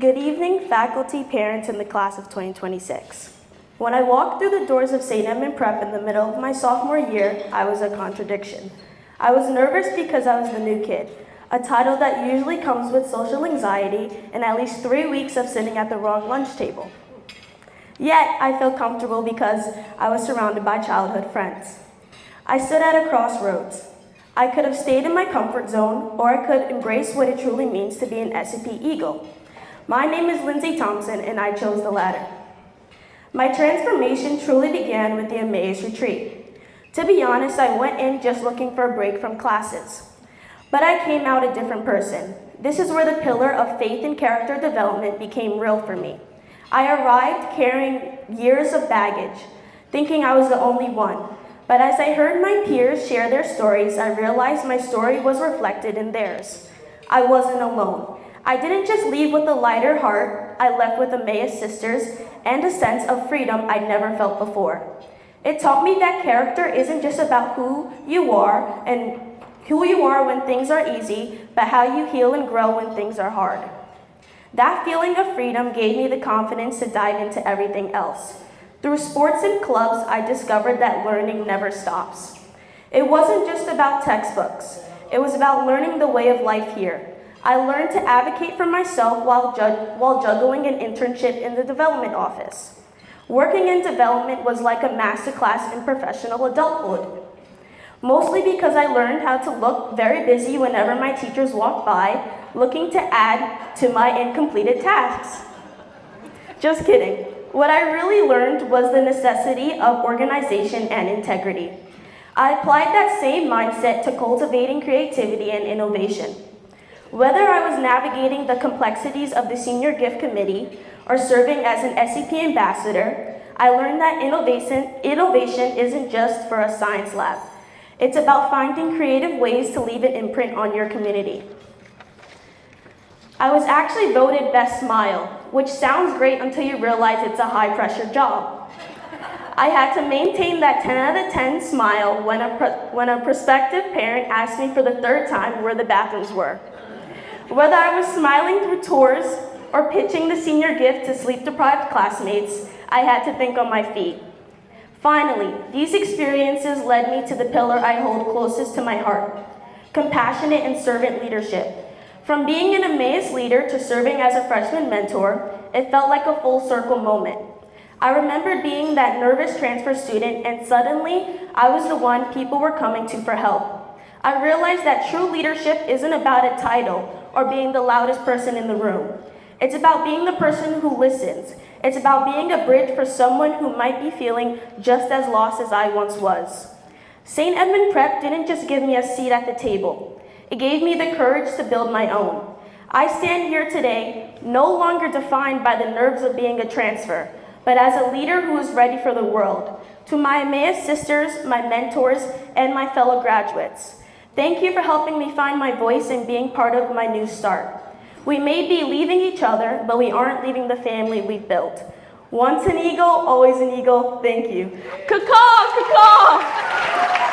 Good evening, faculty, parents, and the class of 2026. When I walked through the doors of St. Edmund Prep in the middle of my sophomore year, I was a contradiction. I was nervous because I was the new kid, a title that usually comes with social anxiety and at least 3 weeks of sitting at the wrong lunch table. Yet, I felt comfortable because I was surrounded by childhood friends. I stood at a crossroads. I could have stayed in my comfort zone, or I could embrace what it truly means to be an SEP Eagle. My name is Lindsay Thompson, and I chose the latter. My transformation truly began with the Emmaus retreat. To be honest, I went in just looking for a break from classes. But I came out a different person. This is where the pillar of faith and character development became real for me. I arrived carrying years of baggage, thinking I was the only one. But as I heard my peers share their stories, I realized my story was reflected in theirs. I wasn't alone. I didn't just leave with a lighter heart, I left with Emmaus sisters and a sense of freedom I'd never felt before. It taught me that character isn't just about who you are when things are easy, but how you heal and grow when things are hard. That feeling of freedom gave me the confidence to dive into everything else. Through sports and clubs, I discovered that learning never stops. It wasn't just about textbooks. It was about learning the way of life here. I learned to advocate for myself while juggling an internship in the development office. Working in development was like a masterclass in professional adulthood. Mostly because I learned how to look very busy whenever my teachers walked by, looking to add to my incompleted tasks. Just kidding. What I really learned was the necessity of organization and integrity. I applied that same mindset to cultivating creativity and innovation. Whether I was navigating the complexities of the Senior Gift Committee or serving as an SEP ambassador, I learned that innovation isn't just for a science lab. It's about finding creative ways to leave an imprint on your community. I was actually voted Best Smile, which sounds great until you realize it's a high-pressure job. I had to maintain that 10 out of 10 smile when a prospective parent asked me for the third time where the bathrooms were. Whether I was smiling through tours or pitching the senior gift to sleep-deprived classmates, I had to think on my feet. Finally, these experiences led me to the pillar I hold closest to my heart, compassionate and servant leadership. From being an Emmaus leader to serving as a freshman mentor, it felt like a full circle moment. I remembered being that nervous transfer student, and suddenly, I was the one people were coming to for help. I realized that true leadership isn't about a title or being the loudest person in the room. It's about being the person who listens. It's about being a bridge for someone who might be feeling just as lost as I once was. St. Edmund Prep didn't just give me a seat at the table. It gave me the courage to build my own. I stand here today no longer defined by the nerves of being a transfer, but as a leader who is ready for the world. To my Emmaus sisters, my mentors, and my fellow graduates, thank you for helping me find my voice and being part of my new start. We may be leaving each other, but we aren't leaving the family we've built. Once an eagle, always an eagle. Thank you. Caw-caw, caw-caw.